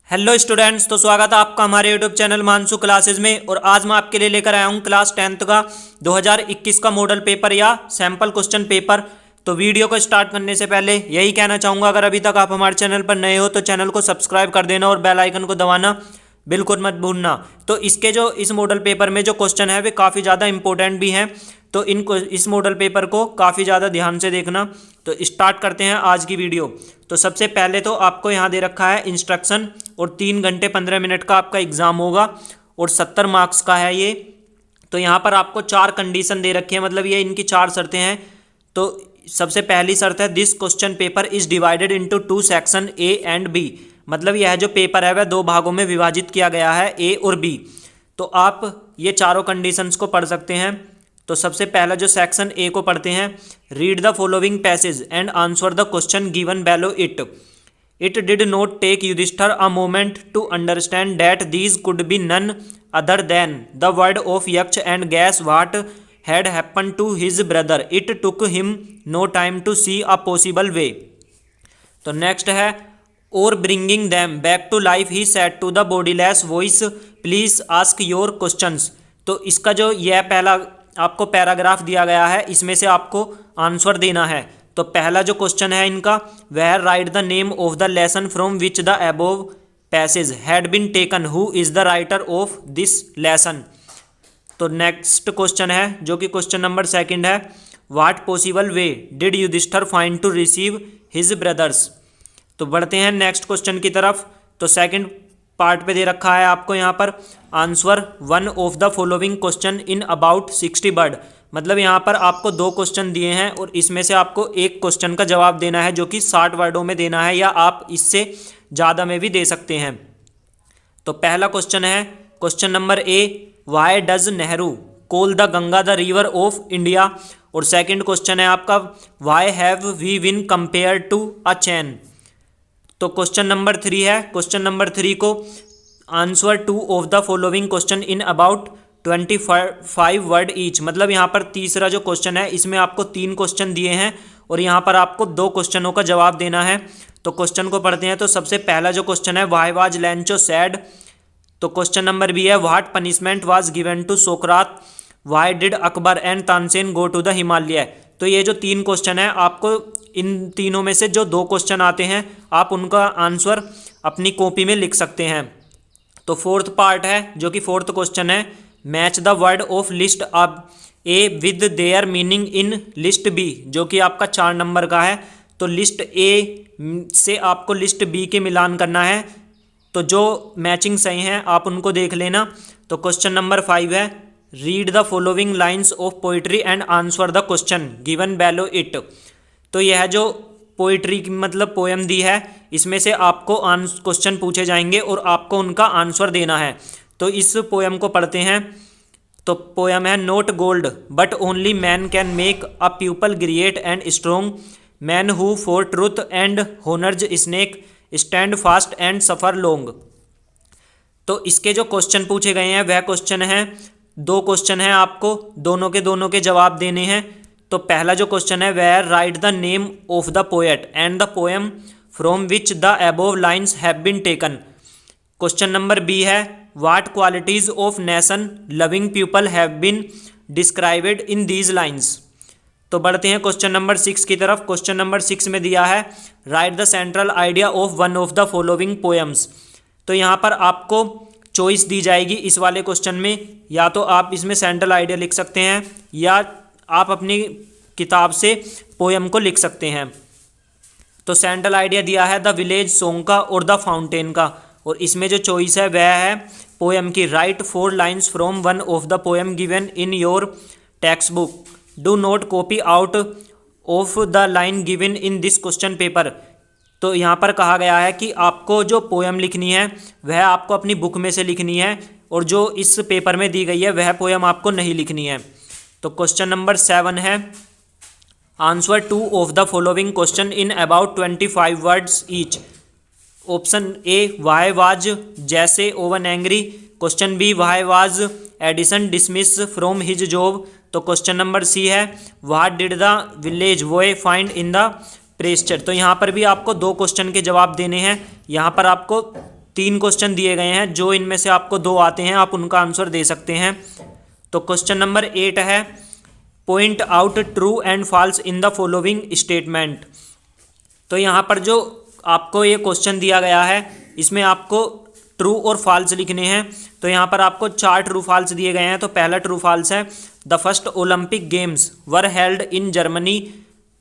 Hello students, तो स्वागत है आपका हमारे यूट्यूब चैनल मानसू क्लासेस में। और आज मैं आपके लिए लेकर आया हूं क्लास 10th का 2021 का मॉडल पेपर या सैम्पल क्वेश्चन पेपर। तो वीडियो को स्टार्ट करने से पहले यही कहना चाहूँगा, अगर अभी तक आप हमारे चैनल पर नए हो तो चैनल को सब्सक्राइब कर देना और बेल आइकन को दबाना बिल्कुल मत भूलना। तो इस मॉडल पेपर में जो क्वेश्चन है वे काफ़ी ज़्यादा इंपॉर्टेंट भी हैं, तो इस मॉडल पेपर को काफ़ी ज़्यादा ध्यान से देखना। तो स्टार्ट करते हैं आज की वीडियो। तो सबसे पहले तो आपको यहाँ दे रखा है इंस्ट्रक्शन, और 3 घंटे 15 मिनट का आपका एग्ज़ाम होगा और 70 मार्क्स का है ये। तो यहाँ पर आपको 4 कंडीशन दे रखी है, मतलब ये इनकी 4 शर्तें हैं। तो सबसे पहली शर्त है this question paper is divided into 2 section A and B, मतलब यह जो पेपर है वह 2 भागों में विभाजित किया गया है, ए और बी। तो आप ये चारों कंडीशंस को पढ़ सकते हैं। तो सबसे पहला जो सेक्शन ए को पढ़ते हैं, read the following passage and answer the question given below it. It did not take Yudhishthira a moment to understand that these could be none other than the word of Yaksha and guess what had happen to his brother. It took him no time to see a possible way. तो next है और bringing them back to life he said to the bodyless voice please ask your questions. तो इसका जो यह पहला आपको paragraph दिया गया है, इसमें से आपको आंसर देना है। तो पहला जो क्वेश्चन है इनका वह write the name of the lesson from which the above passage had been taken, who is the writer of this lesson. तो नेक्स्ट क्वेश्चन है जो कि क्वेश्चन नंबर 2 है, what possible way did Yudhishthir find to receive his brothers. तो बढ़ते हैं next question की तरफ। तो सेकंड पार्ट पे दे रखा है आपको यहाँ पर answer 1 of the following question in about 60 word, मतलब यहाँ पर आपको 2 क्वेश्चन दिए हैं और इसमें से आपको एक क्वेश्चन का जवाब देना है जो कि 60 वर्डों में देना है, या आप इससे ज़्यादा में भी दे सकते हैं। तो पहला क्वेश्चन है question number A, why does Nehru call the Ganga the river of India. और सेकंड क्वेश्चन है आपका, why have we been compare to a chain. तो क्वेश्चन नंबर 3 है, क्वेश्चन नंबर 3 को answer 2 of the following question in about 25 word each, मतलब यहाँ पर तीसरा जो क्वेश्चन है इसमें आपको 3 क्वेश्चन दिए हैं और यहाँ पर आपको 2 क्वेश्चनों का जवाब देना है। तो क्वेश्चन को पढ़ते हैं। तो सबसे पहला जो क्वेश्चन है, वाई वाज लैंचो सैड। तो क्वेश्चन नंबर बी है, what punishment was given to Socrates. Why did Akbar and Tansen go to the Himalaya. तो ये जो 3 क्वेश्चन है, आपको इन तीनों में से जो 2 क्वेश्चन आते हैं आप उनका आंसर अपनी कॉपी में लिख सकते हैं। तो फोर्थ पार्ट है जो कि फोर्थ क्वेश्चन है, match the word of list अब A with their meaning in list B, जो कि आपका 4 नंबर का है। तो लिस्ट ए से आपको लिस्ट बी के मिलान करना है, तो जो मैचिंग सही हैं आप उनको देख लेना। तो क्वेश्चन नंबर 5 है, read the following lines of poetry and answer the question given below it. तो यह जो पोइट्री की मतलब पोएम दी है, इसमें से आपको क्वेश्चन पूछे जाएंगे और आपको उनका आंसर देना है। तो इस पोएम को पढ़ते हैं। तो पोएम है, note gold but only man can make a people great and strong, man who for truth and honours snake stand fast and suffer long. तो इसके जो क्वेश्चन पूछे गए हैं वह क्वेश्चन है, 2 क्वेश्चन हैं, आपको दोनों के जवाब देने हैं। तो पहला जो क्वेश्चन है वह write the name of the poet and the poem from which the above lines have been taken. Question number B है, what qualities of nation loving people have been described in these lines. तो बढ़ते हैं question number 6 की तरफ। Question number 6 में दिया है, right the central idea of one of the following poems. तो यहाँ पर आपको चॉइस दी जाएगी इस वाले क्वेश्चन में, या तो आप इसमें सेंट्रल आइडिया लिख सकते हैं या आप अपनी किताब से पोएम को लिख सकते हैं। तो सेंट्रल आइडिया दिया है द विलेज सॉन्ग का और द फाउंटेन का, और इसमें जो चॉइस है वह है पोएम की, right 4 lines from one of the poem given in your text book, do not copy out of the line given in this question paper. तो यहाँ पर कहा गया है कि आपको जो पोएम लिखनी है वह आपको अपनी बुक में से लिखनी है, और जो इस पेपर में दी गई है वह पोएम आपको नहीं लिखनी है। तो क्वेश्चन नंबर 7 है, answer 2 of the following question in about 25 words each. Option A, why was Jesse Owen angry. Question B, why was Edison dismiss from his job. तो क्वेश्चन नंबर सी है, what did the village boy find in the pasture. तो यहाँ पर भी आपको 2 question के जवाब देने हैं। यहाँ पर आपको 3 क्वेश्चन दिए गए हैं, जो इनमें से आपको 2 आते हैं आप उनका आंसर दे सकते हैं। तो क्वेश्चन नंबर 8 है, point out true and falls in the following statement. तो यहाँ पर जो आपको ये क्वेश्चन दिया गया है इसमें आपको ट्रू और फॉल्स लिखने हैं। तो यहाँ पर आपको 4 ट्रू फॉल्स दिए गए हैं। तो पहला ट्रू फॉल्स है, the first Olympic games were held in Germany.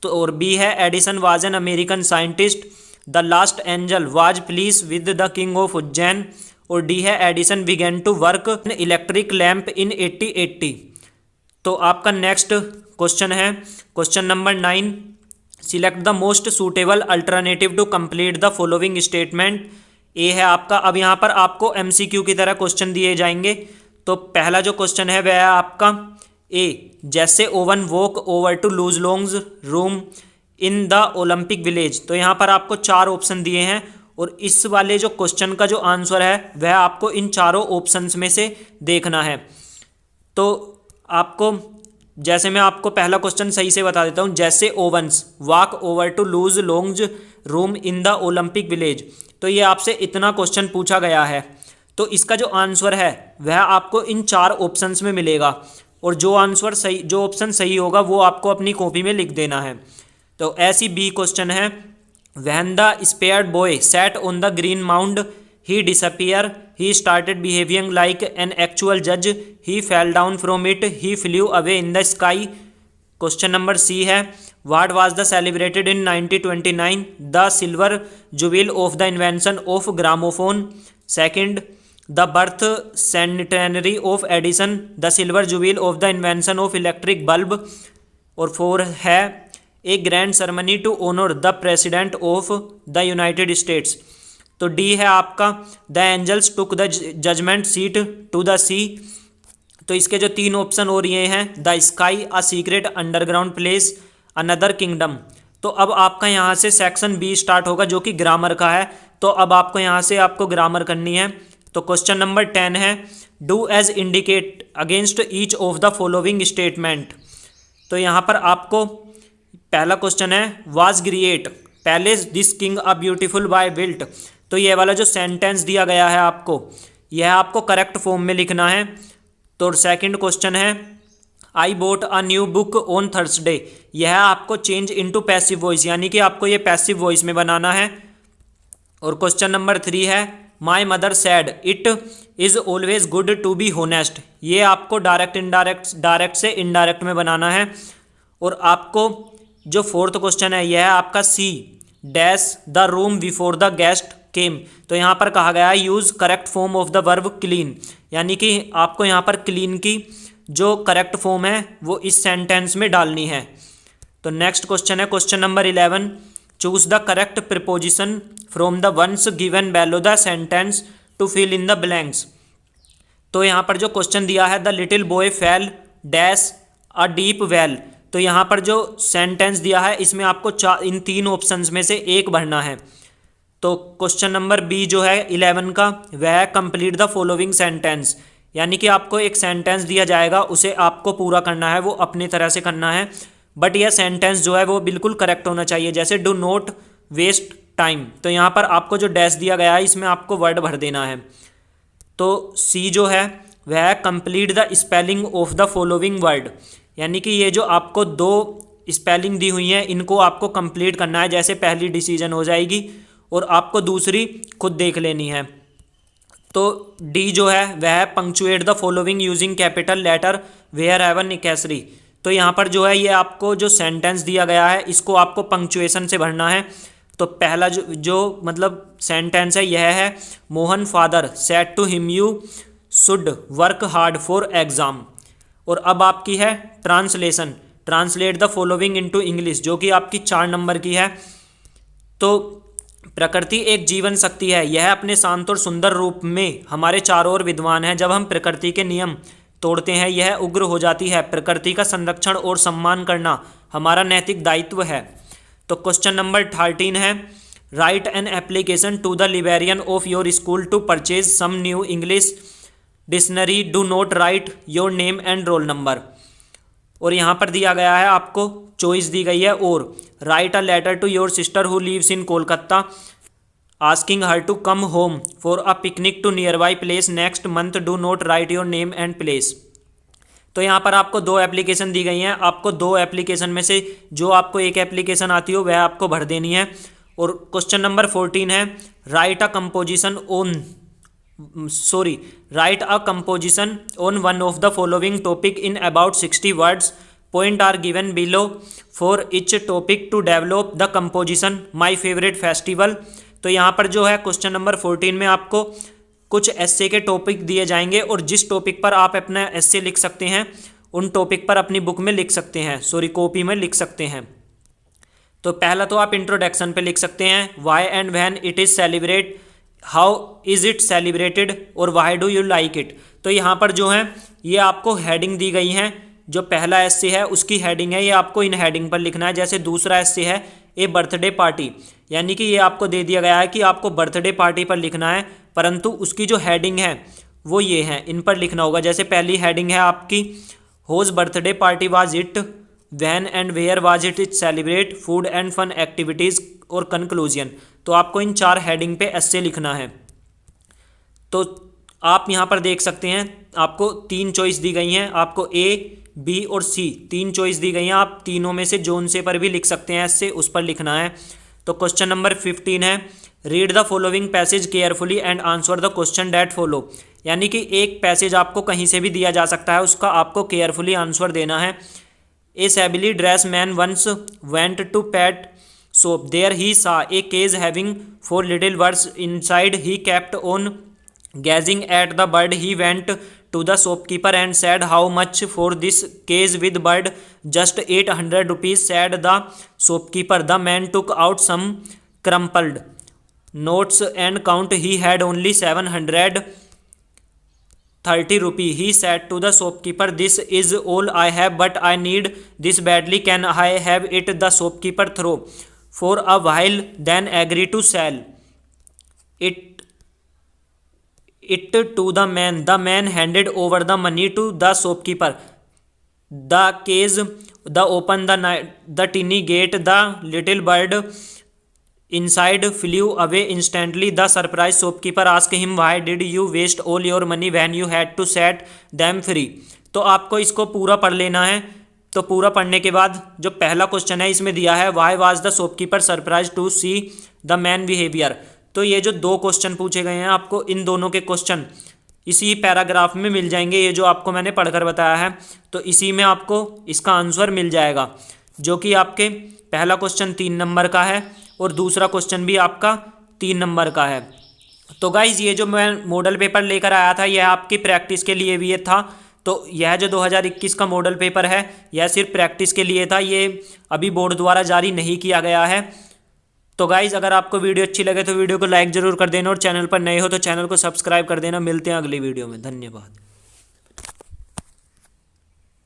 तो और बी है, Edison was an American scientist. The last angel was please with the king of Ujjain. और डी है, Edison began to work in electric lamp in 1880। तो आपका next question है question number 9, select the most suitable alternative to complete the following statement. A है आपका। अब यहाँ पर आपको एमसीक्यू की तरह क्वेश्चन दिए जाएंगे। तो पहला जो क्वेश्चन है वह है आपका ए, जैसे Owen walk over to Luz Long's room in the Olympic village. तो यहाँ पर आपको 4 ऑप्शन दिए हैं और इस वाले जो क्वेश्चन का जो आंसर है वह आपको इन चारों ऑप्शंस में से देखना है। तो आपको, जैसे मैं आपको पहला क्वेश्चन सही से बता देता हूँ, जैसे Owens walk over to Luz Long's room in the Olympic village. तो ये आपसे इतना क्वेश्चन पूछा गया है। तो इसका जो आंसर है वह आपको इन 4 ऑप्शंस में मिलेगा और जो आंसर सही, जो ऑप्शन सही होगा वो आपको अपनी कॉपी में लिख देना है। तो ऐसी बी क्वेश्चन है, when the shepherd boy sat on the green mound he disappear he started behaving like an actual जज he fell down from it he flew away in the sky. Question number C है, what was the celebrated in 1929 the silver jubilee of the invention of gramophone. Second, the birth centenary of Edison the silver jubilee of the invention of electric bulb. और 4 है, a grand ceremony to honour the president of the United States. तो D है आपका, the angels took the judgement seat to the sea. तो इसके जो 3 option और ये हैं, the sky, a secret underground place, another kingdom. तो अब आपका यहाँ से सेक्शन बी स्टार्ट होगा जो कि ग्रामर का है। तो अब आपको यहाँ से आपको ग्रामर करनी है। तो क्वेश्चन नंबर 10 है, do as indicate against each of the following statement. तो यहाँ पर आपको पहला क्वेश्चन है, was great palace this king a beautiful by built. तो ये वाला जो सेंटेंस दिया गया है आपको, यह आपको करेक्ट फॉर्म में लिखना है। तो सेकंड क्वेश्चन है, I bought a new book on Thursday. यह आपको चेंज इनटू पैसिव वॉइस, यानी कि आपको ये पैसिव वॉइस में बनाना है। और क्वेश्चन नंबर 3 है, my mother said it is always good to be honest. ये आपको डायरेक्ट से इनडायरेक्ट में बनाना है। और आपको जो 4th क्वेश्चन है यह है आपका C, dash the room before the guest came. तो यहाँ पर कहा गया है use correct form of the verb clean, यानी कि आपको यहाँ पर क्लीन की जो करेक्ट फॉर्म है वो इस सेंटेंस में डालनी है। तो नेक्स्ट क्वेश्चन है question number 11, choose the correct preposition from the ones given below the sentence to fill in the blanks. तो यहाँ पर जो क्वेश्चन दिया है, the little boy fell dash a deep well. तो यहाँ पर जो सेंटेंस दिया है इसमें आपको इन 3 ऑप्शंस में से एक भरना है। तो क्वेश्चन नंबर बी जो है 11 का, वह है कंप्लीट द फॉलोइंग सेंटेंस, यानी कि आपको एक सेंटेंस दिया जाएगा उसे आपको पूरा करना है, वो अपनी तरह से करना है। बट यह सेंटेंस जो है वो बिल्कुल करेक्ट होना चाहिए, जैसे डू नॉट वेस्ट टाइम। तो यहाँ पर आपको जो डैश दिया गया है इसमें आपको वर्ड भर देना है। तो सी जो है वह है complete the spelling of the following word, यानी कि ये जो आपको 2 स्पेलिंग दी हुई हैं इनको आपको कंप्लीट करना है। जैसे पहली डिसीजन हो जाएगी और आपको दूसरी खुद देख लेनी है। तो डी जो है वह है punctuate the following using capital letter where haven necessary. तो यहाँ पर जो है ये आपको जो सेंटेंस दिया गया है इसको आपको पंक्चुएशन से भरना है। तो पहला जो मतलब सेंटेंस है यह है, Mohan father said to him you should work hard for exam. और अब आपकी है translation, translate the following into English, जो कि आपकी 4 नंबर की है। तो प्रकृति एक जीवन शक्ति है, यह अपने शांत और सुंदर रूप में हमारे चारों ओर विद्वान है। जब हम प्रकृति के नियम तोड़ते हैं यह उग्र हो जाती है। प्रकृति का संरक्षण और सम्मान करना हमारा नैतिक दायित्व है। तो क्वेश्चन नंबर 13 है, write an application to the librarian of your school to purchase some new English dictionary, do not write your name and roll number. और यहाँ पर दिया गया है आपको चॉइस दी गई है, और write a letter to your sister who lives in Kolkata. Asking her to come home for a picnic to nearby place next month, do not write your name and place. तो यहाँ पर आपको दो application दी गई हैं, आपको दो application में से जो आपको एक एप्लीकेशन आती हो वह आपको भर देनी है। और क्वेश्चन नंबर 14 है, write a composition on one of the following topic in about 60 words, point are given below for each topic to develop the composition, my favourite festival. तो यहाँ पर जो है क्वेश्चन नंबर 14 में आपको कुछ एस्से के टॉपिक दिए जाएंगे और जिस टॉपिक पर आप अपना एस्से लिख सकते हैं उन टॉपिक पर अपनी बुक में लिख सकते हैं, कॉपी में लिख सकते हैं। तो पहला तो आप इंट्रोडक्शन पे लिख सकते हैं, why and when it is celebrate, how is it celebrated और why do you like it. तो यहाँ पर जो है ये आपको हेडिंग दी गई हैं, जो पहला एस्से है उसकी हेडिंग है, ये आपको इन हेडिंग पर लिखना है। जैसे दूसरा एस्से है ए बर्थडे पार्टी, यानी कि ये आपको दे दिया गया है कि आपको बर्थडे पार्टी पर लिखना है, परंतु उसकी जो हेडिंग है वो ये है, इन पर लिखना होगा। जैसे पहली हेडिंग है आपकी whose birthday party was it, when and where was it celebrate, food and fun activities और कंक्लूजन। तो आपको इन 4 हेडिंग पे एस्से लिखना है। तो आप यहाँ पर देख सकते हैं आपको 3 चॉइस दी गई हैं, आपको ए, बी और सी 3 चॉइस दी गई हैं। आप तीनों में से जोन से पर भी लिख सकते हैं एस्से, उस पर लिखना है। तो क्वेश्चन नंबर 15 है, read the following passage carefully and answer the question that follow. यानी कि एक पैसेज आपको कहीं से भी दिया जा सकता है, उसका आपको केयरफुली आंसर देना है। A shabbily dress man once went to pet shop, there he saw a cage having 4 little birds inside, he kept on gazing at the bird, he went to the shopkeeper and said, how much for this cage with bird? Just 800 rupees, said the shopkeeper. The man took out some crumpled notes and count, he had only 730 rupees. He said to the shopkeeper, this is all I have, but I need this badly, can I have it? The shopkeeper thought for a while, then agreed to sell it to the man. The man handed over the money to the shopkeeper. The cage, the open the tiny gate, the little bird inside flew away instantly. The surprised shopkeeper asked him, why did you waste all your money when you had to set them free? तो आपको इसको पूरा पढ़ लेना है। तो पूरा पढ़ने के बाद जो पहला क्वेश्चन है इसमें दिया है, why was the shopkeeper surprise to see the man behaviour. तो ये जो 2 क्वेश्चन पूछे गए हैं आपको इन दोनों के क्वेश्चन इसी पैराग्राफ में मिल जाएंगे, ये जो आपको मैंने पढ़कर बताया है। तो इसी में आपको इसका आंसर मिल जाएगा, जो कि आपके पहला क्वेश्चन 3 नंबर का है और दूसरा क्वेश्चन भी आपका 3 नंबर का है। तो गाइज ये जो मैं मॉडल पेपर लेकर आया था यह आपकी प्रैक्टिस के लिए भी ये था। तो यह जो 2021 का मॉडल पेपर है यह सिर्फ प्रैक्टिस के लिए था, ये अभी बोर्ड द्वारा जारी नहीं किया गया है। तो गाइज अगर आपको वीडियो अच्छी लगे तो वीडियो को लाइक जरूर कर देना और चैनल पर नए हो तो चैनल को सब्सक्राइब कर देना। मिलते हैं अगली वीडियो में, धन्यवाद।